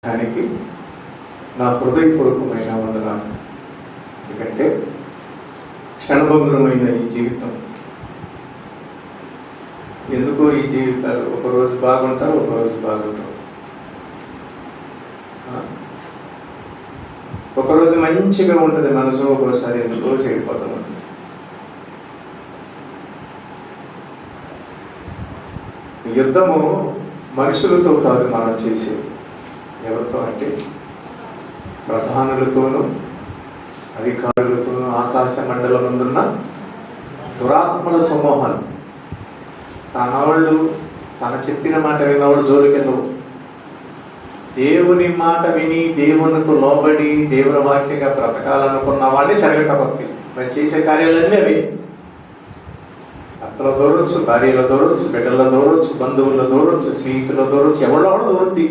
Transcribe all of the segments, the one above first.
దానికి నా హృదయపూర్వకమైన వందనాలు. ఎందుకంటే క్షణభంగురమైన ఈ జీవితం, ఎందుకో ఈ జీవితాలు ఒకరోజు బాగుంటారు, ఒకరోజు బాగుంటారు. ఒకరోజు మంచిగా ఉంటుంది మనసు, ఒక్కోసారి ఎందుకో చెడిపోతూ ఉంటుంది. యుద్ధము మనుషులతో కాదు మనం చేసేది. ఎవరితో అంటే ప్రధానులతోనూ అధికారులతోనూ ఆకాశ మండలం ముందున్న దురాత్మల సమూహాలు. తనవాళ్ళు తన చెప్పిన మాట విన్నవాళ్ళు జోలికెళ్ళవు. దేవుని మాట విని దేవునికి లోబడి దేవుని వాక్యంగా బ్రతకాలనుకున్న వాళ్ళే చెడగట్టబోతుంది. మరి చేసే కార్యాలన్నీ అవి. భర్తలో దూరవచ్చు, భార్యలో దూరవచ్చు, బిడ్డల్లో దూరవచ్చు, బంధువుల్లో దూరవచ్చు, స్నేహితుల్లో దూరవచ్చు, ఎవరో కూడా దూరుద్ది.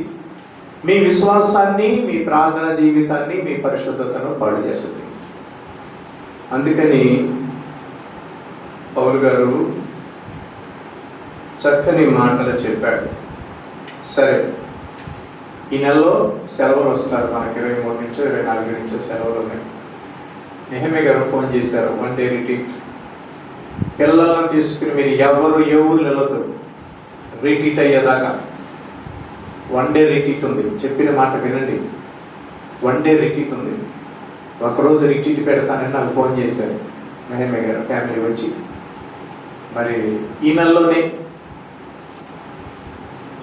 మీ విశ్వాసాన్ని, మీ ప్రార్థన జీవితాన్ని, మీ పరిశుద్ధతను పాడు చేస్తుంది. అందుకని పౌలు గారు చక్కని మాటలు చెప్పాడు. సరే, ఈ నెలలో సెలవులు వస్తారు మనకి, 23 నుంచో 24 నుంచో సెలవులు ఉన్నాయి. నెహెమ్యా గారు ఫోన్ చేశారు, 1 డే రిట్రీట్. పిల్లలను తీసుకుని మీరు ఎవరు ఏ ఊరు వెళ్ళొద్దు, రిట్రీట్ అయ్యేదాకా. 1 డే రిట్రీట్ ఉంది. చెప్పిన మాట వినండి, 1 డే రిట్రీట్ ఉంది. ఒకరోజు రిట్రీట్ పెడతానని నాకు ఫోన్ చేశారు నెహెమ్యా గారు, ఫ్యామిలీ వచ్చి. మరి ఈ నెలలోనే,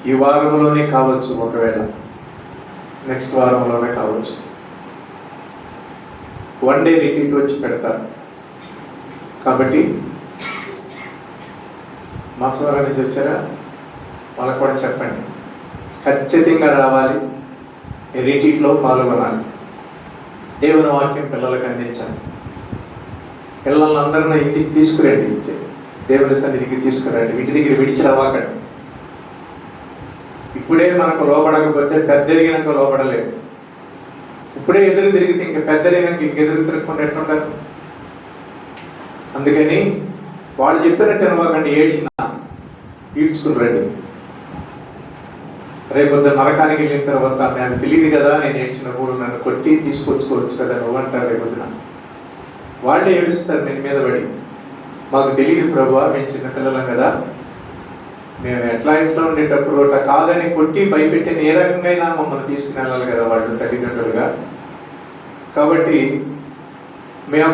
ఈ వారంలోనే కావచ్చు, ఒకవేళ నెక్స్ట్ వారంలోనే కావచ్చు. 1 డే రిట్రీట్ వచ్చి పెడతారు. కాబట్టి మాసవరం నుంచి వచ్చారా, వాళ్ళకు కూడా చెప్పండి, ఖచ్చితంగా రావాలి, రిట్రీట్లో పాల్గొనాలి, దేవుని వాక్యం పిల్లలకు అందించాలి. పిల్లలందరినీ ఇంటికి తీసుకురండి, దేవుని సన్నిధికి తీసుకురండి, ఇంటి దగ్గర విడిచి రావాకండి. ఇప్పుడే మనకు లోపడకపోతే పెద్దరిగినాక లోపడలేదు. ఇప్పుడే ఎదురు తిరిగితే ఇంక పెద్దరిగినాక ఇంకెదురు తిరగకుండా ఎట్లుంటారు? అందుకని వాళ్ళు చెప్పినట్టు అవ్వకండి, ఈడ్చుకుని రండి. రేపొద్దు నరకానికి వెళ్ళిన తర్వాత నాకు తెలియదు కదా, నేను ఏడ్చినప్పుడు నన్ను కొట్టి తీసుకొచ్చుకోవచ్చు కదా నువ్వు అంటారు. రేపొద్దున వాళ్ళే ఏడుస్తారు నేను మీద పడి, మాకు తెలియదు ప్రభువా, మేము చిన్నపిల్లలం కదా, మేము ఎట్లా ఉండేటప్పుడు అట్లా కాదని కొట్టి భయపెట్టి ఏ రకంగా మమ్మల్ని తీసుకుని వెళ్ళాలి కదా వాళ్ళు తల్లిదండ్రులుగా. కాబట్టి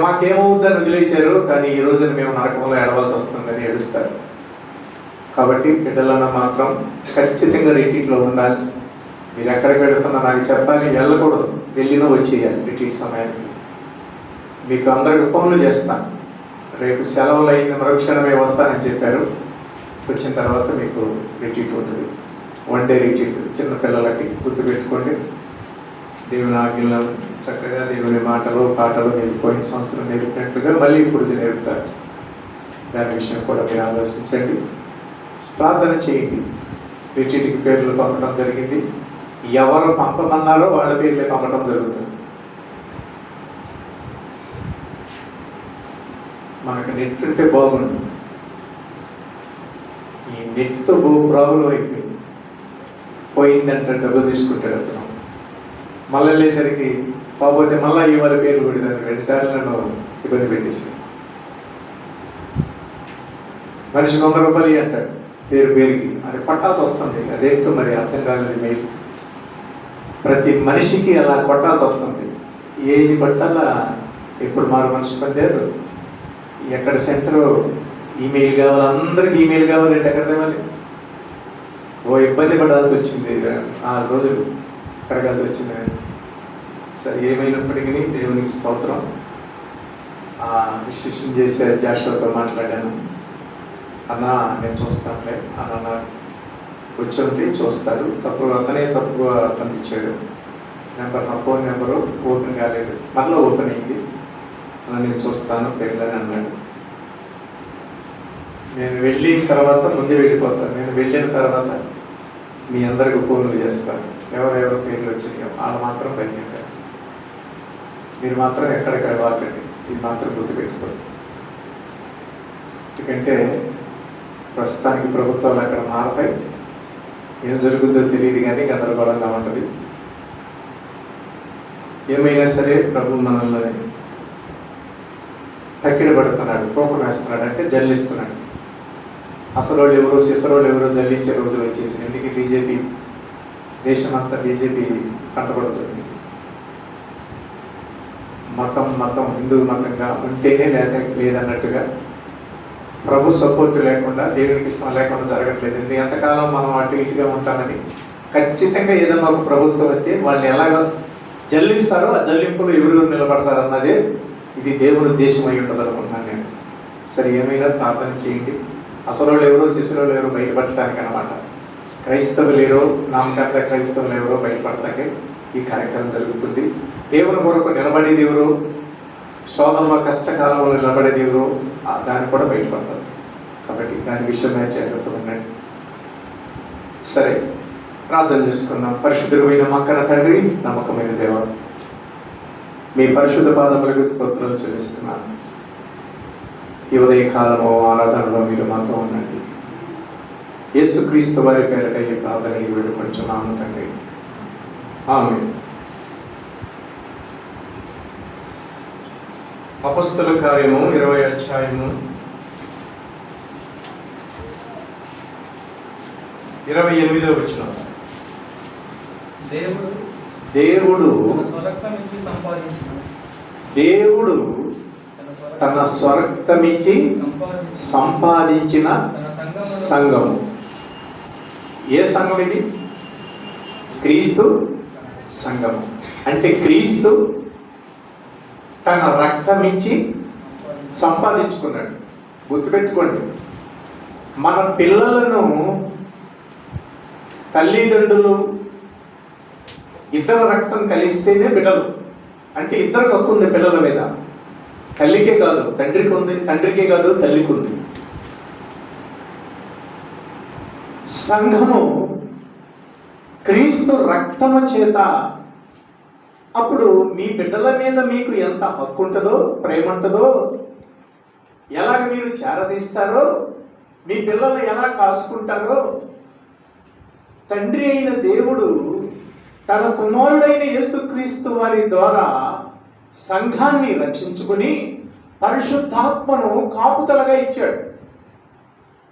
మాకేమవుద్దని వదిలేశారు, కానీ ఈ రోజున మేము నరకంలో ఏడవలసి వస్తుందని ఏడుస్తారు. కాబట్టి బిడ్డలన్న మాత్రం ఖచ్చితంగా రిట్రీట్లో ఉండాలి. మీరు ఎక్కడికి వెళుతున్నా నాకు చెప్పాలి, వెళ్ళకూడదు, వెళ్ళినా వచ్చేయాలి. రిట్రీట్ సమయానికి మీకు అందరికి ఫోన్లు చేస్తాను. రేపు సెలవులు అయింది, మరుక్షణమే వస్తానని చెప్పారు. వచ్చిన తర్వాత మీకు రిట్రీట్ ఉంటుంది, 1 డే రిట్రీట్. చిన్న పిల్లలకి గుర్తుపెట్టుకోండి, దేవుని ఆజ్ఞలను చక్కగా దేవుని మాటలు పాటలు మీరు పోయిన సంవత్సరం నేర్పినట్లుగా మళ్ళీ ఇప్పుడు నేర్పుతారు. దాని విషయం కూడా మీరు ఆలోచించండి, ప్రార్థన చేయండి. రిట్రీట్కి పేర్లు పంపడం జరిగింది. ఎవరు పంపమన్నారో వాళ్ళ పేర్లే పంపడం జరుగుతుంది. మనకు నెట్ ఉంటే బాగుండు. ఈ నెట్తో ప్రాబ్లం అయిపోయింది. పోయిందంటే డబ్బులు తీసుకుంటాడు అతను, మళ్ళీ వెళ్ళేసరికి పోతే మళ్ళీ ఈ వారి పేర్లు కొట్టేదానికి 2 సార్లు నన్ను ఇబ్బంది పెట్టేసి. మనిషి 100 రూపాయలు అంటాడు పేరుకి, అది కొట్టాల్సి వస్తుంది. అదేంటో మరి అర్థం కాలేదు. మెయిల్ ప్రతి మనిషికి అలా కొట్టాల్సి వస్తుంది. ఏజ్ కొట్టాలా, ఎప్పుడు మారు మనిషి పొందారు, ఎక్కడ సెంటరు, ఈమెయిల్ కావాలి, అందరికి ఈమెయిల్ కావాలంటే ఎక్కడ తేవాలి? ఇబ్బంది పడాల్సి వచ్చింది, 4 రోజులు కరగాల్సి వచ్చింది. సరే, ఏమైనప్పటికీ దేవునికి స్తోత్రం. రిజిస్ట్రేషన్ చేసే జాషువాతో మాట్లాడాను. అన్నా నేను చూస్తానులే అన్న వచ్చి ఉంటే చూస్తారు. అతనే తప్పుగా పంపించాడు నెంబర్, నా ఫోన్ నెంబరు ఓపెన్ కాలేదు, మళ్ళీ ఓపెన్ అయింది. అలా నేను చూస్తాను పేర్లని అన్నాడు. నేను వెళ్ళిన తర్వాత ముందే వెళ్ళిపోతాను. నేను వెళ్ళిన తర్వాత మీ అందరికి ఫోన్లు చేస్తాను, ఎవరెవరు పేర్లు వచ్చినాయో వాళ్ళు మాత్రం బయలుదేరారు. మీరు మాత్రం ఎక్కడికి వాకండి, ఇది మాత్రం గుర్తుపెట్టుకోండి. ఎందుకంటే ప్రస్తుతానికి ప్రభుత్వాలు అక్కడ మారతాయి, ఏం జరుగుతుందో తెలియదు కానీ గందరగోళంగా ఉంటుంది. ఏమైనా సరే ప్రభు మనల్ని తక్కిడబడుతున్నాడు, తూకం వేస్తున్నాడు, అంటే జల్లిస్తున్నాడు. అసలు వాళ్ళు ఎవరో సిసరోళ్ళు ఎవరో జల్లించే రోజులు వచ్చేసి ఎందుకు బీజేపీ దేశమంతా బీజేపీ కంటపడుతుంది. మతం హిందూ మతంగా ఉంటేనే లేదన్నట్టుగా ప్రభు సపోర్ట్ లేకుండా, దేవునికి ఇష్టం లేకుండా జరగట్లేదు. ఎంతకాలం మనం అటు ఇటుగా ఉంటామని ఖచ్చితంగా ఏదైనా ఒక ప్రభుత్వం అయితే వాళ్ళు ఎలాగ జల్లిస్తారో ఆ జల్లింపులు ఎవరు నిలబడతారు అన్నదే ఇది దేవుని ఉద్దేశం అయి ఉంటుంది అనుకుంటున్నాను నేను. సరే, ఏమైనా ప్రార్థన చేయండి. అసలు వాళ్ళు ఎవరో శిశువులు ఎవరో బయటపడటానికి అనమాట. క్రైస్తవులు ఎవరో, నామకార్థ క్రైస్తవులు ఎవరో బయటపడతాకే ఈ కార్యక్రమం జరుగుతుంది. దేవుని కొరకు నిలబడేది ఎవరో, శోధనలో కష్టకాలంలో నిలబడేది ఎవరో దాన్ని కూడా బయటపడతారు. కాబట్టి దాని విషయమే జాగ్రత్తగా ఉండండి. సరే, ప్రార్థన చేసుకుందాం. పరిశుద్ధమైన మా కన్న తండ్రి, నమ్మకమైన దేవ, మీ పరిశుద్ధ పాదములకు స్తోత్రాలు చెల్లిస్తున్నాను. ఈ ఉదయ కాలము ఆరాధనలో మీరు మాతో ఉండండి. యేసుక్రీస్తు వారి పేరిట ఈ ప్రార్థనని వేడుకొంచున్నాము తండ్రి. ఆమేన్. అపొస్తలుల కార్యము 20వ అధ్యాయము 28వ వచనం. దేవుడు తన స్వరక్తమిచ్చి సంపాదించిన సంఘము. ఏ సంఘం ఇది? క్రీస్తు సంఘము. అంటే క్రీస్తు తన రక్తమిచ్చి సంపాదించుకున్నాడు. గుర్తుపెట్టుకోండి, మన పిల్లలను తల్లిదండ్రులు ఇద్దరు రక్తం కలిస్తేనే బిడ్డలు. అంటే ఇద్దరికి హక్కు ఉంది పిల్లల మీద. తల్లికే కాదు తండ్రికి ఉంది, తండ్రికే కాదు తల్లికి ఉంది. సంఘము క్రీస్తు రక్తము చేత అప్పుడు మీ బిడ్డల మీద మీకు ఎంత హక్కు ఉంటుందో, ప్రేమ ఉంటుందో, ఎలాగ మీరు చేరదీస్తారో, మీ పిల్లల్ని ఎలా కాసుకుంటారో, తండ్రి అయిన దేవుడు తన కుమారుడైన యేసుక్రీస్తు వారి ద్వారా సంఘాన్ని రక్షించుకుని పరిశుద్ధాత్మను కాపుదలగా ఇచ్చాడు.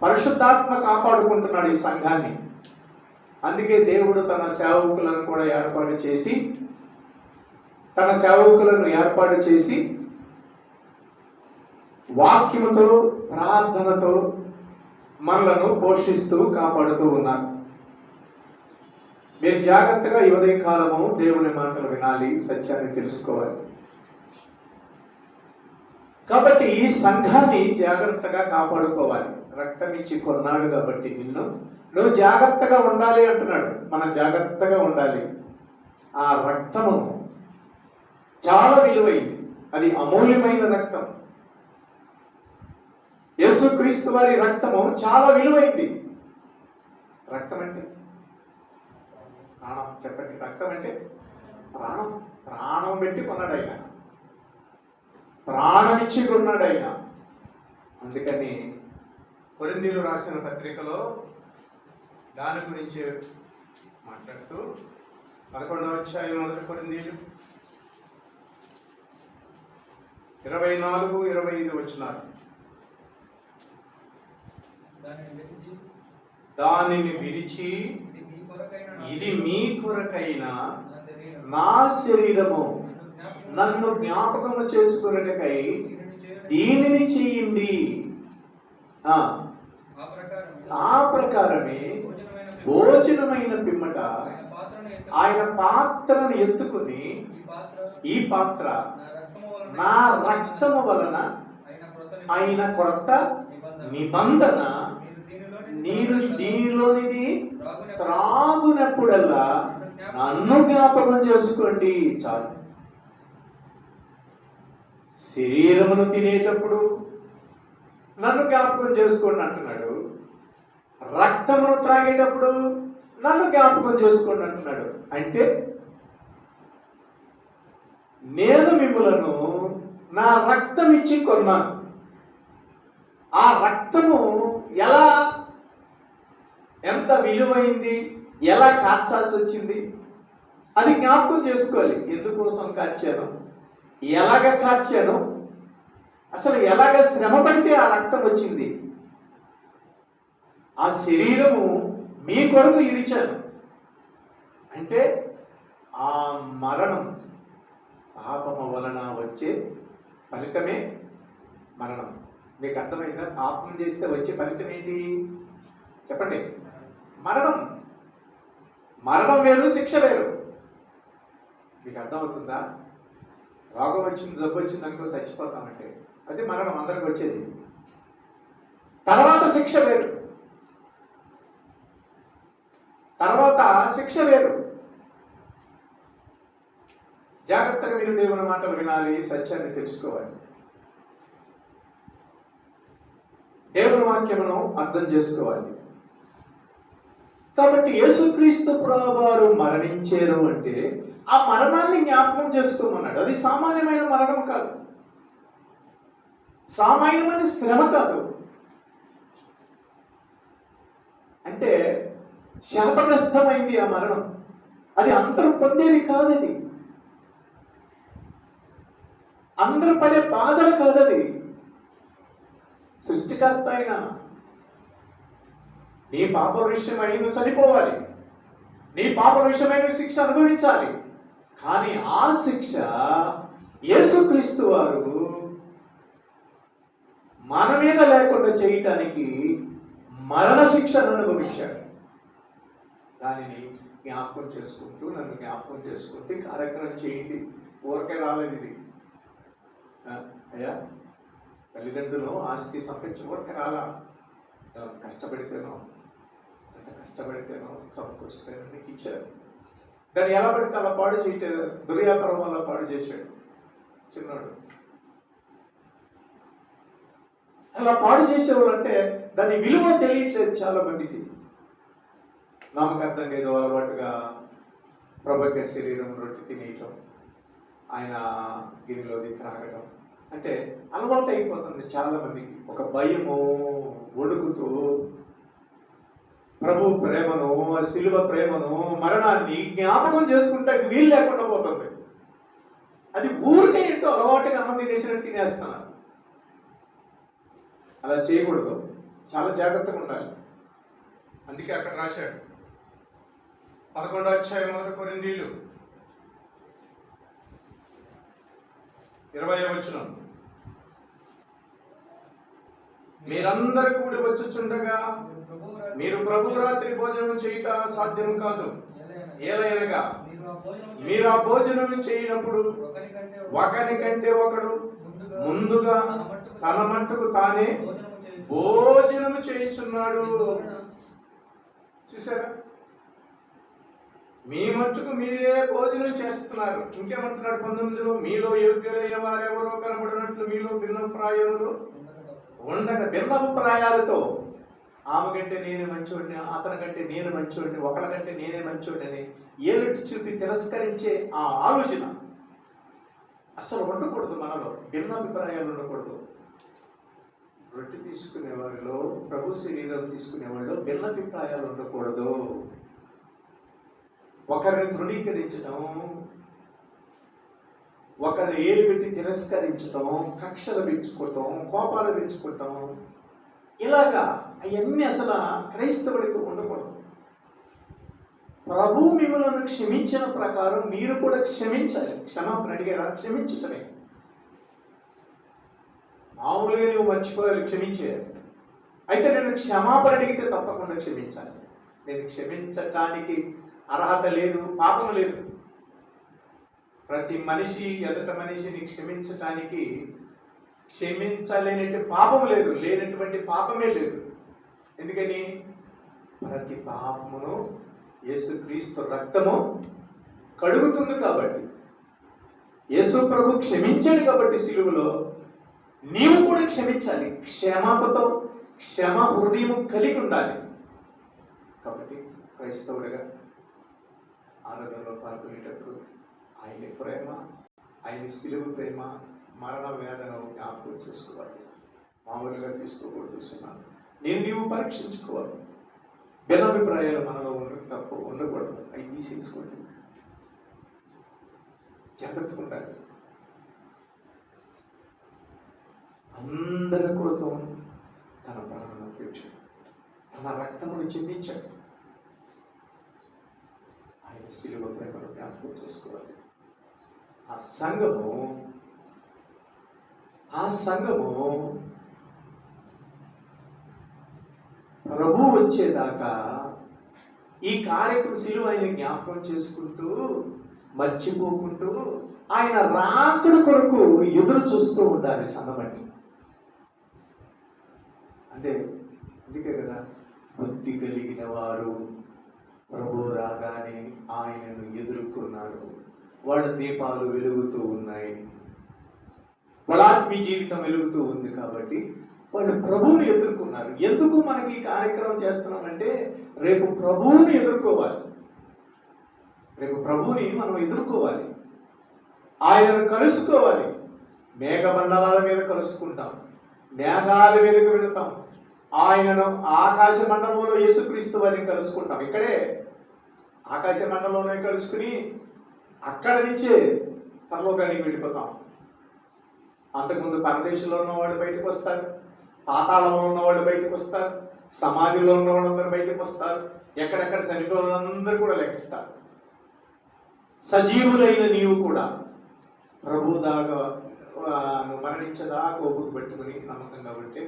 పరిశుద్ధాత్మ కాపాడుకుంటున్నాడు ఈ సంఘాన్ని. అందుకే దేవుడు తన సేవకులను కూడా ఏర్పాటు చేసి వాక్యముతో, ప్రార్థనతో మనలను పోషిస్తూ కాపాడుతూ ఉన్నారు. మీరు జాగ్రత్తగా ఈ ఉదయ కాలము దేవుని మాటలు వినాలి, సత్యాన్ని తెలుసుకోవాలి. కాబట్టి ఈ సంఘాన్ని జాగ్రత్తగా కాపాడుకోవాలి. రక్తం ఇచ్చి కొన్నాడు కాబట్టి నువ్వు జాగ్రత్తగా ఉండాలి అంటున్నాడు. మనం జాగ్రత్తగా ఉండాలి. ఆ రక్తము చాలా విలువైంది, అది అమూల్యమైన రక్తం. యేసుక్రీస్తు వారి రక్తము చాలా విలువైంది. రక్తం అంటే ప్రాణం. చెప్పండి, రక్తం అంటే ప్రాణం. ప్రాణం పెట్టి కొన్నాడు ఆయన, ప్రాణం ఇచ్చి కొన్నాడు ఆయన. అందుకని కొరింథీయులు రాసిన పత్రికలో దాని గురించి మాట్లాడుతూ 11వ అధ్యాయం 1 కొరింథీయులు 24-25 వచనాలు. దానిని విరిచి, ఇది మీ కొరకైన నా శరీరము, నన్ను జ్ఞాపకము చేసుకున్నకై దీనిని చేయండి. ఆ ప్రకారమే భోజనమైన పిమ్మట ఆయన పాత్రను ఎత్తుకుని, ఈ పాత్ర నా రక్తము వలన ఆయన కొత్త నిబంధన, మీరు దీనిలోనిది త్రాగునప్పుడల్లా నన్ను జ్ఞాపకం చేసుకోండి. చాలు. శరీరమును తినేటప్పుడు నన్ను జ్ఞాపకం చేసుకోండి అంటున్నాడు. రక్తమును త్రాగేటప్పుడు నన్ను జ్ఞాపకం చేసుకోండి అంటున్నాడు. అంటే నేను మిమ్మలను నా రక్తం ఇచ్చి కొన్నాను. ఆ రక్తము ఎంత విలువైంది, ఎలా కార్చాల్సి వచ్చింది. అది జ్ఞాపకం చేసుకోవాలి. ఎందుకోసం కార్చాను, ఎలాగ కార్చాను, అసలు ఎలాగ శ్రమ పడితే ఆ రక్తం వచ్చింది, ఆ శరీరము మీ కొరకు ఇరిచాను అంటే ఆ మరణం, పాపము వలన వచ్చే ఫలితమే మరణం. మీకు అర్థమైందా? పాపం చేస్తే వచ్చే ఫలితం ఏంటి చెప్పండి? మరణం. మరణం వేరు, శిక్ష వేరు. మీకు అర్థమవుతుందా? రోగం వచ్చింది, జబ్బు వచ్చింది అనుకో చచ్చిపోతామంటే అది మరణం, అందరికి వచ్చేది. తర్వాత శిక్ష వేరు, తర్వాత శిక్ష వేరు. జాగ్రత్తగా మీరు దేవుని మాటలు వినాలి, సత్యాన్ని తెలుసుకోవాలి, దేవుని వాక్యమును అర్థం చేసుకోవాలి. కాబట్టి యేసుక్రీస్తు ప్రభువారు మరణించారు అంటే ఆ మరణాన్ని జ్ఞాపకం చేసుకోమన్నాడు. అది సామాన్యమైన మరణం కాదు, సామాన్యమైన శ్రమ కాదు. అంటే శాపగ్రస్తమైంది ఆ మరణం. అది అందరూ పొందేది కాదు, అది అందరూ పడే బాధలు కాదు. అది సృష్టికర్త అయిన నీ పాప విషయమై నువ్వు చనిపోవాలి, నీ పాప విషయమై నువ్వు శిక్ష అనుభవించాలి. కానీ ఆ శిక్ష యేసుక్రీస్తు వారు మన మీద లేకుండా చేయటానికి మరణ శిక్షను అనుభవించాడు. దానిని జ్ఞాపకం చేసుకుంటూ, నన్ను జ్ఞాపకం చేసుకుంటూ కార్యక్రమం చేయండి. ఊరికే రాలేదు ఇది. అయ్యా, తల్లిదండ్రులు ఆస్తి సంపాదించిన ఊరికే రాలా. ఎంత కష్టపడితేనో సమకూర్చుతానో నీకు ఇచ్చారు. దాన్ని ఎలా పడితే అలా పాడు చేయలేదు. దుర్వ్యాపారం వల్ల పాడు చేశాడు చిన్నాడు. అలా పాడు చేసేవాళ్ళు అంటే దాని విలువ తెలియట్లేదు చాలా మందికి. నామకార్థంగా ఏదో అలవాటుగా ప్రభు శరీరం రొట్టె తినేయటం, ఆయన గిన్నెలోది త్రాగటం అంటే అలవాటు అయిపోతుంది చాలా మందికి. ఒక భయము వణుకుతూ ప్రభు ప్రేమను, శిలువ ప్రేమను, మరణాన్ని జ్ఞాపకం చేసుకుంటే వీలు లేకుండా పోతుంది. అది ఊరికే ఏంటో అలవాటుగా అన్నం తినేసినట్టు తినేస్తున్నారు. అలా చేయకూడదు, చాలా జాగ్రత్తగా ఉండాలి. అందుకే అక్కడ రాశాడు 11వ అధ్యాయం 1 కొరింథీయులు 20వ వచనం, మీరందరూ కూడి వచ్చుచుండగా మీరు ప్రభు రాత్రి భోజనం చేయుట సాధ్యం కాదు. ఏలయనగా మీరు ఆ భోజనం చేయనప్పుడు ఒకరికంటే ఒకడు ముందుగా తన మట్టుకు తానే భోజనం చేయుచున్నాడు. చూసారా? మీ మట్టుకు మీరే భోజనం చేస్తున్నారు. ఇంకేమంటున్నాడు 19లో, మీలో యోగ్యులైన వారెవరో కనబడినట్లు మీలో భిన్నప్రాయములు ఉండగా, భిన్నప్రాయాలతో ఆమె కంటే నేను మంచోడిని, అతని కంటే నేను మంచోడిని, ఒకళ్ళ కంటే నేనే మంచోడిని ఏలుటి చూపి తిరస్కరించే ఆ ఆలోచన అసలు ఉండకూడదు. మనలో భిన్నాభిప్రాయాలు ఉండకూడదు. రొట్టె తీసుకునే వారిలో, ప్రభు శరీరం తీసుకునే వాళ్ళలో భిన్నాభిప్రాయాలు ఉండకూడదు. ఒకరిని తృణీకరించడం, ఒకరిని ఏలు పెట్టి తిరస్కరించడం, కక్షలు పెంచుకోవటం, కోపాలు పెంచుకోవటం, ఇలాగా అవన్నీ అసలు క్రైస్తవుడికి ఉండకూడదు. ప్రభు మిమ్మల్ని క్షమించిన ప్రకారం మీరు కూడా క్షమించాలి. క్షమాపణ అడిగారా? క్షమించటమే. మామూలుగా నువ్వు మర్చిపోయాలి, క్షమించేయాలి. అయితే నేను క్షమాపణ అడిగితే తప్పకుండా క్షమించాలి. నేను క్షమించటానికి అర్హత లేదు, పాపం లేదు. ప్రతి మనిషి ఎదుట మనిషిని క్షమించటానికి క్షమించలేనటువంటి పాపం లేదు, లేనటువంటి పాపమే లేదు. ఎందుకని? ప్రతి పాపమును యేసుక్రీస్తు రక్తము కడుగుతుంది కాబట్టి. యేసు ప్రభు క్షమించాడు కాబట్టి సిలువలో నీవు కూడా క్షమించాలి. క్షమాపతో క్షమ హృదయము కలిగి ఉండాలి. కాబట్టి క్రైస్తవుడిగా ఆరాధనలో పాల్గొనేటప్పుడు ఆయన ప్రేమ, ఆయన సిలువ ప్రేమ, మరణ వేదన జ్ఞాపకం చేసుకోవాలి. మామూలుగా తీసుకోకూడదు. నీవు పరీక్షించుకోవాలి. భిన్నాభిప్రాయాలు మనలో ఉండక తప్పు ఉండకూడదు. అవి తీసేసుకోండి. జాగ్రత్తగా ఉండాలి. అందరి కోసం తన ప్రాణం పెట్టాడు, తన రక్తమును చిందించాడు. ఆయన శిలువ ప్రేమను జ్ఞాపకం చేసుకోవాలి. ఆ సంఘము ప్రభు వచ్చేదాకా ఈ కార్యక్రమం శిలువ ఆయన జ్ఞాపకం చేసుకుంటూ మర్చిపోకుంటూ ఆయన రాకడ కొరకు ఎదురు చూస్తూ ఉండాలి సంఘం అంటే. అందుకే కదా బుద్ధి కలిగిన వారు ప్రభు రాగానే ఆయనను ఎదుర్కొన్నారు. వాళ్ళ దీపాలు వెలుగుతూ ఉన్నాయి, వాళ్ళ ఆత్మీయ జీవితం వెలుగుతూ ఉంది. కాబట్టి వాళ్ళు ప్రభువుని ఎదుర్కొన్నారు. ఎందుకు మనకి ఈ కార్యక్రమం చేస్తున్నామంటే రేపు ప్రభువుని ఎదుర్కోవాలి. రేపు ప్రభువుని మనం ఎదుర్కోవాలి, ఆయనను కలుసుకోవాలి. మేఘమండలాల మీద కలుసుకుంటాం, మేఘాల మీదకి వెళతాం, ఆయనను ఆకాశ మండలంలో యేసుక్రీస్తు వారిని కలుసుకుంటాం. ఇక్కడే ఆకాశ మండలంలోనే కలుసుకుని అక్కడ నుంచే పరలోకానికి వెళ్ళిపోతాం. అంతకుముందు పరదేశంలో ఉన్న వాళ్ళు బయటకు వస్తారు, పాతాళంలో ఉన్న వాళ్ళు బయటకు వస్తారు, సమాధిలో ఉన్న వాళ్ళందరూ బయటకు వస్తారు, ఎక్కడెక్కడ చనిపోయిన వాళ్ళందరూ కూడా లెక్కిస్తారు. సజీవులైన నీవు కూడా ప్రభు దాకా నువ్వు మరణించేదాకా ఓపిక పెట్టుకుని నమ్మకంగా ఉంటే,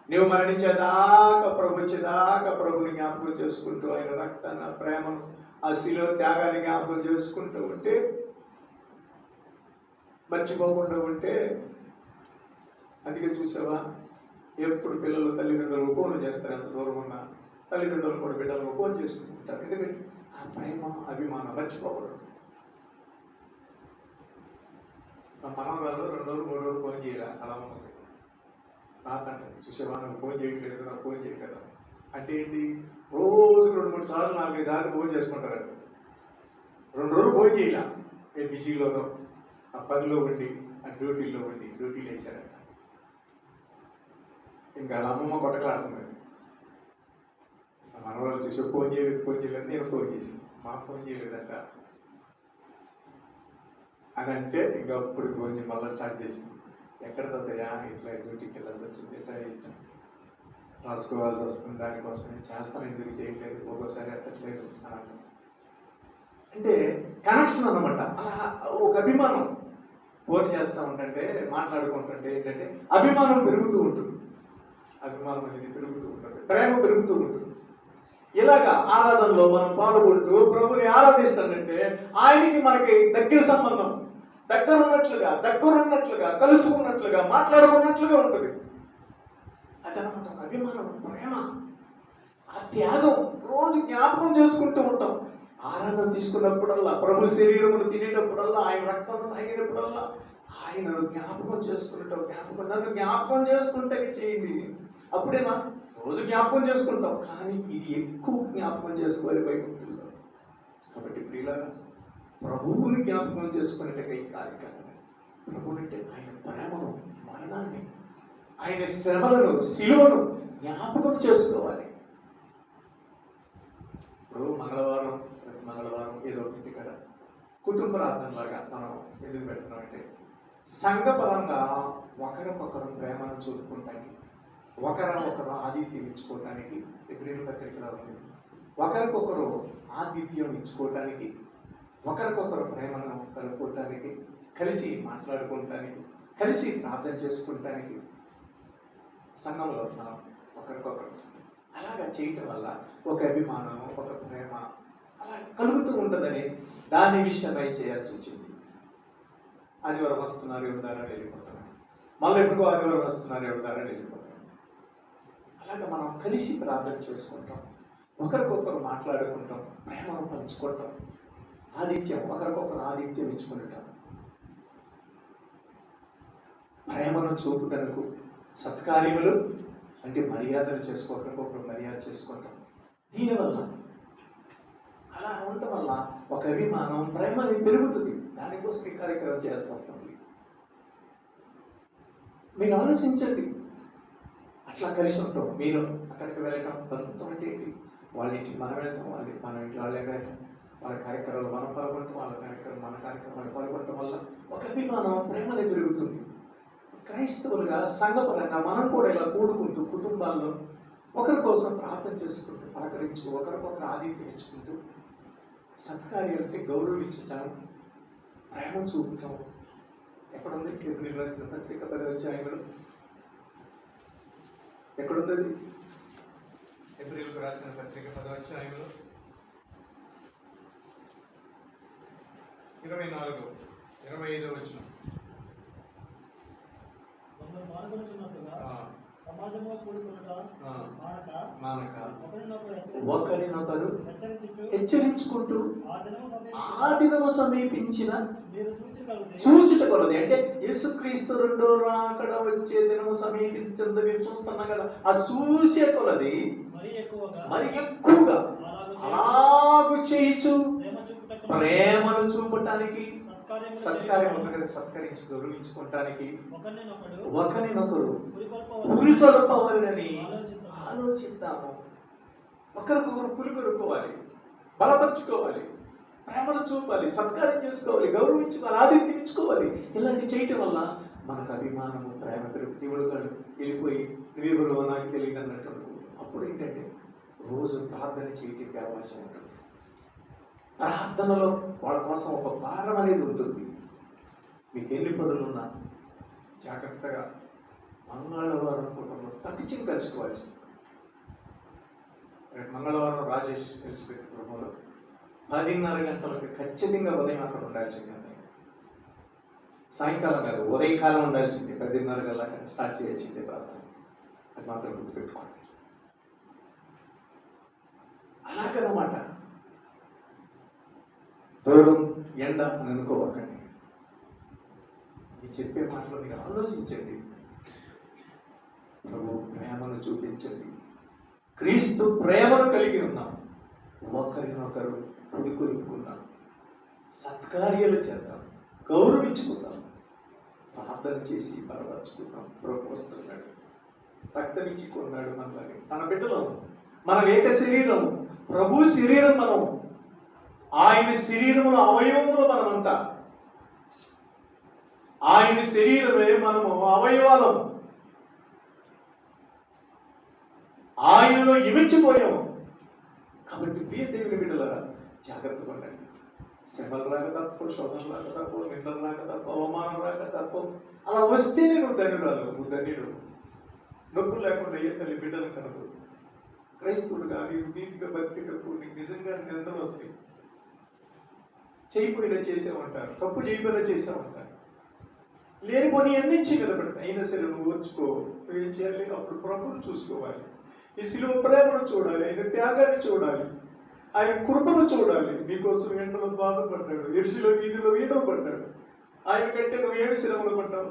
నువ్వు మరణించేదాకా ప్రభు వచ్చేదాకా ప్రభుని జ్ఞాపకం చేసుకుంటూ ఆయన రక్తాన్ని, ప్రేమను, ఆ శిలువ త్యాగాన్ని జ్ఞాపకం చేసుకుంటూ ఉంటే, మర్చిపోకుండా ఉంటే. అందుకే చూసావా, ఎప్పుడు పిల్లలు తల్లిదండ్రులు ఫోన్ చేస్తారు, ఎంత దూరం ఉన్నా తల్లిదండ్రులు కూడా బిడ్డలకు ఫోన్ చేస్తూ ఉంటారు. ఎందుకంటే ఆ ప్రేమ అభిమానం మర్చిపోకూడదు. మా మనవరాలు 2 రోజులు 3 రోజులు ఫోన్ చేయాలి అలా ఉన్నది. నాకంటే చూసేవా నాకు ఫోన్ చేయట్లేదు, నాకు ఫోన్ చేయట్లేదు అంటే ఏంటి, రోజు 2-3 సార్లు 4-5 సార్లు ఫోన్ చేసుకుంటారండి. 2 రోజులు ఫోన్ చేయాల, నేను బిజీలోనో ఆ పనిలో ఉండి ఆ డ్యూటీలో వేసారంట. ఇంకా అలా అమ్మమ్మ కొట్టకలాడుతుంది. మనవరాలు చూసి ఫోన్ చేయలేదు నేను ఫోన్ చేసి మా ఫోన్ చేయలేదంట అని అంటే ఇంకా అప్పుడు ఫోన్ మళ్ళీ స్టార్ట్ చేసింది. ఎక్కడ తద్దయా ఇట్లా డ్యూటీకి వెళ్ళాల్సి వచ్చింది, ఇట్లా రాసుకోవాల్సి వస్తుంది, దానికోసం చేస్తాను, ఎందుకు చేయట్లేదు, ఒక్కోసారి ఎత్తట్లేదు అని అంటాం. అంటే కనెక్షన్ అన్నమాట. అలా ఒక అభిమానం ఫోన్ చేస్తూ ఉంటుంటే మాట్లాడుకుంటుంటే ఏంటంటే అభిమానం పెరుగుతూ ఉంటుంది, అభిమానం అనేది పెరుగుతూ ఉంటుంది, ప్రేమ పెరుగుతూ ఉంటుంది. ఇలాగా ఆరాధనలో మనం పాల్గొంటూ ప్రభుని ఆరాధిస్తానంటే ఆయనకి మనకి దగ్గర సంబంధం, దగ్గరున్నట్లుగా కలుసుకున్నట్లుగా మాట్లాడుకున్నట్లుగా ఉంటుంది. అదనమాట అభిమానం, ప్రేమ, ఆ త్యాగం రోజు జ్ఞాపకం చేసుకుంటూ ఉంటాం. ఆరాధన తీసుకున్నప్పుడల్లా, ప్రభు శరీరమును తినేటప్పుడల్లా, ఆయన రక్తం తాగినప్పుడల్లా ఆయనను జ్ఞాపకం చేసుకున్నట్టు నన్ను జ్ఞాపకం చేసుకుంటే చేయండి. అప్పుడేనా రోజు జ్ఞాపకం చేసుకుంటాం, కానీ ఇది ఎక్కువ జ్ఞాపకం చేసుకోవాలి భయభక్తుల్లో. కాబట్టి ప్రియులారా, ప్రభువుని జ్ఞాపకం చేసుకునేట్టుగా ఈ కార్యక్రమం. ప్రభువునంటే ఆయన ప్రేమను, మరణాన్ని, ఆయన శ్రమలను, శిలువను జ్ఞాపకం చేసుకోవాలి. ఇప్పుడు ప్రతి మంగళవారం ఏదో ఒకటి ఇక్కడ కుటుంబ ప్రార్థనలాగా మనం ఎందుకు పెడుతున్నాం అంటే సంఘపరంగా ఒకరికొకరు ప్రేమను చూపుకుంటానికి, ఒకరు ఆతిథ్యం ఇచ్చుకోవటానికి. ఎబ్రీయుల పత్రికలో ఉంది, ఒకరికొకరు ఆతిథ్యం ఇచ్చుకోవటానికి, ఒకరికొకరు ప్రేమను కలుపుకోవటానికి, కలిసి మాట్లాడుకోవటానికి, కలిసి ప్రార్థన చేసుకుంటానికి సంఘంలో మనం ఒకరికొకరు అలాగా చేయటం వల్ల ఒక అభిమానం, ఒక ప్రేమ అలా కలుగుతూ ఉంటుందని దాని విషయమై చేయాల్సి వచ్చింది. ఆదివారం వస్తున్నారు, ఎవరి ద్వారా వెళ్ళిపోతున్నారు, మళ్ళీ ఎప్పుడో ఆదివారం వస్తున్నారు, ఎవరి ద్వారా వెళ్ళిపోతున్నారు. అలాగే మనం కలిసి ప్రార్థన చేసుకుంటాం, ఒకరికొకరు మాట్లాడుకుంటాం, ప్రేమను పంచుకుంటాం, ఒకరికొకరు ఆతిథ్యం ఇచ్చుకుంటాం. ప్రేమను చూపుటకు సత్కార్యములు అంటే మర్యాదలు ఒకరికొకరు మర్యాద చేసుకుంటాం. దీనివల్ల అలా ఉండటం వల్ల ఒక అభిమానం, ప్రేమ అనేది పెరుగుతుంది. దానికోసం ఈ కార్యక్రమం చేయాల్సి వస్తుంది. మీరు ఆలోచించండి, అట్లా కలిసి ఉంటాం. మీరు అక్కడికి వెళ్ళటం, బంధుత్వం అంటే ఏంటి? వాళ్ళ ఇంటికి మనం వెళ్తాం, మన ఇంటి వాళ్ళే వెళ్ళటం, వాళ్ళ కార్యక్రమాలు మనం పాల్గొంటాం, వాళ్ళ కార్యక్రమం మన కార్యక్రమాలు పాల్గొనటం వల్ల అభిమానం ప్రేమనే పెరుగుతుంది. క్రైస్తవులుగా సంఘపరంగా మనం కూడా ఇలా కూడుకుంటూ కుటుంబాల్లో ఒకరి కోసం ప్రార్థన చేసుకుంటూ పలకరించు, ఒకరికొకరు ఆతిథ్యం ఇచ్చుకుంటూ సత్కార్యాలకి గౌరవించటం, ప్రేమ చూపటం. ఎక్కడుంది? ఏప్రిల్ రాసిన పత్రిక 10వ అధ్యాయంలో ఎక్కడుంది? ఏప్రిల్కు రాసిన పత్రిక 10వ అధ్యాయంలో 24-25 వచనం. సమాజంలో కూడుకున్నట మానక ఒకరినొకరు హెచ్చరించుకుంటూ ఆ దినము సమీపించిన చూచుట కొలది. అంటే యేసుక్రీస్తు రెండో రాకడ వచ్చే దినము సమీపించింది మీరు చూస్తున్నాం కదా. ఆ చూసే కొలది మరి ఎక్కువగా అలాగు చేయించు ప్రేమను చూపటానికి, సత్కార్యం ఉంది కదా, సత్కరించి గౌరవించుకోవటానికి ఒకరినొకరు పురికొల్పవాలని ఆలోచిద్దాము. ఒకరికొకరు పురికొల్పుకోవాలి, బలపరుచుకోవాలి, ప్రేమను చూపాలి, సత్కారం చేసుకోవాలి, గౌరవించుకోవాలి, ఆతిథ్యం ఇచ్చుకోవాలి. ఇలాంటి చేయటం వల్ల మనకు అభిమానము, ప్రేమ పెరుగుతుంది. దేవుడు వెళ్ళిపోయి నువ్వెవరో నాకు తెలియదు అన్నట్టు. అప్పుడు ఏంటంటే రోజు ప్రార్థన చేయడానికి అవకాశం ఉంటుంది. ప్రార్థనలో వాళ్ళ కోసం ఒక భారం అనేది ఉంటుంది. మీకు ఎన్ని పనులున్నా జాగ్రత్తగా మంగళవారం కుటుంబంలో తగ్గించి కలుసుకోవాల్సింది. మంగళవారం రాజేష్ ఎలిజబెత్ కుటుంబంలో 10:30 గంటలకు ఖచ్చితంగా ఉదయం అక్కడ ఉండాల్సిందే. సాయంకాలం కాదు, ఉదయకాలం ఉండాల్సిందే. 10:30 కల్లా స్టార్ట్ చేయాల్సిందే ప్రార్థన. అది మాత్రం గుర్తుపెట్టుకోండి. అలాగనమాట. దూరం ఎండ అని అనుకోవకండి. మీరు చెప్పే మాటలు మీరు ఆలోచించండి. ప్రభు ప్రేమను చూపించండి. క్రీస్తు ప్రేమను కలిగి ఉన్నాం. ఒకరినొకరు పురికొల్పుకుందాం, సత్కార్యాలు చేద్దాం, గౌరవించుకుందాం, ప్రార్థన చేసి బలపరుచుకుందాం. ప్రభు వస్తున్నాడు, రక్తం ఇచ్చి కొన్నాడు మనల్ని, తన బిడ్డలం. మనం ఏక శరీరం, ప్రభు శరీరం. మనం ఆయన శరీరములో అవయవములు మనమంతా. ఆయన శరీరమే మనము అవయవాలం. ఆయనలో ఇమించిపోయాము. కాబట్టి ప్రియ దేవుని బిడ్డలారా, జాగ్రత్తగా ఉండండి. శ్రమలు రాక తప్ప, శోధనలు రాక తప్ప, నిందలు రాక తప్ప, అవమానం రాక తప్ప. అలా వస్తేనే నువ్వు ధన్యురాలు, నువ్వు ధన్యుడు. నొప్పులు లేకుండా ఏ తల్లి బిడ్డలు కనదు. క్రైస్తవుడుగా నీకు నీతిగా బతికేటప్పుడు నీకు నిజంగా నిందలు వస్తాయి. చేయకపోయినా చేసామంటారు, తప్పు చేయకపోయినా చేసామంటారు, లేనిపోని అన్నించి కనబడతాయి. అయినా సరే నువ్వు వచ్చుకో. నువ్వేం చేయాలి? అప్పుడు ప్రభువును చూసుకోవాలి. ఈ శిలువ ప్రేమను చూడాలి, ఆయన త్యాగాన్ని చూడాలి, ఆయన కృపను చూడాలి. నీకోసం ఎండలో బాధపడ్డాడు, ఎరుసలో వీధిలో వీడవ పడ్డాడు. ఆయన కంటే నువ్వేమి శ్రమలు పడ్డావు?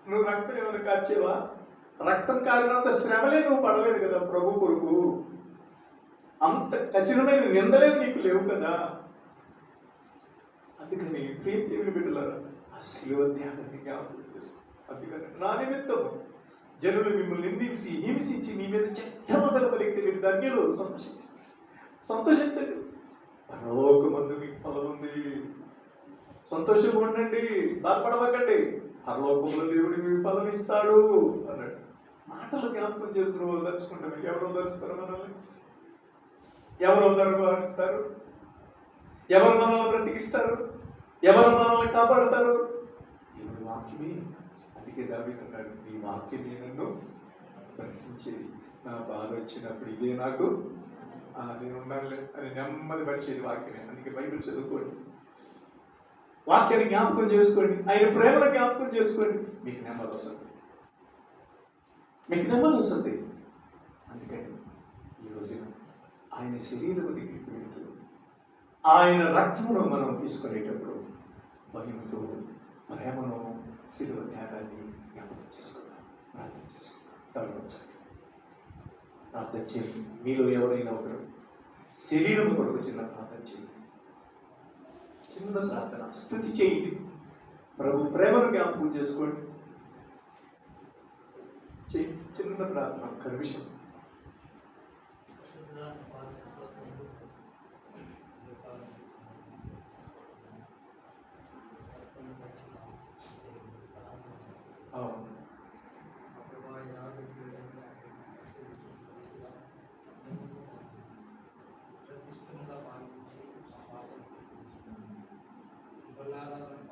నువ్వు రక్తం ఏమైనా కాచేవా? రక్తం కారినంత శ్రమలే నువ్వు పడలేదు కదా ప్రభు కొరకు. అంత కఠినమైన నిందలే నీకు లేవు కదా. అందుకని ప్రియ దేవుని బిడ్డలారా, ఆ శిలువ త్యాగాన్ని జ్ఞాపకం చేసుకో. అందుకని నా నిమిత్తము జనులు మిమ్మల్ని హింసించి మీ మీద చెడ్డమొదలు పలికితే మీరు ధన్యులు. సంతోషించండి, పరలోకమందు మీకు ఫలం ఉంది. సంతోషంగా ఉండండి, బాధపడవకండి, పరలోకంలో దేవుడు మీకు ఫలం ఇస్తాడు అన్నాడు. మాటలు జ్ఞాపకం చేసుకుని ఓదార్చుకుంటాను. ఎవరు ఓదారుస్తారు మనల్ని? ఎవరు ఓదారుస్తారు? ఎవరు మనల్ని బ్రతికిస్తారు? ఎవరు మనల్ని కాపాడుతారు? దేవుడి వాక్యమే. అందుకే దావీదు అన్నాడు, నీ వాక్యమే నన్ను బ్రతికించేది. నా బాధ వచ్చినప్పుడు ఇదే నాకు నేను ఉండాలి అని నెమ్మది పరిచేది వాక్యమే. అందుకే బైబిల్ చదువుకోండి, వాక్యాన్ని జ్ఞాపకం చేసుకోండి, ఆయన ప్రేమను జ్ఞాపకం చేసుకోండి. మీకు నెమ్మది వస్తుంది, మీకు నెమ్మది వస్తుంది. అందుకని ఈ రోజున ఆయన శరీరం దగ్గరికి వెళుతూ ఆయన రక్తమును మనం తీసుకునేటప్పుడు భయముతో ప్రేమను, శిలువ త్యాగాన్ని జ్ఞాపకం చేసుకుందాం. ప్రార్థన చేసుకుందాం. తలవంచండి, ప్రార్థన చేయండి. మీలో ఎవరైనా ఒకరు శరీరం కొరకు చిన్న ప్రార్థన చేయండి. చిన్న ప్రార్థన, స్తుతి చేయండి. ప్రభు ప్రేమను జ్ఞాపకం చేసుకోండి. చిన్న ప్రార్థన, ఒక్క నిమిషం. ఆహ్లాదకరం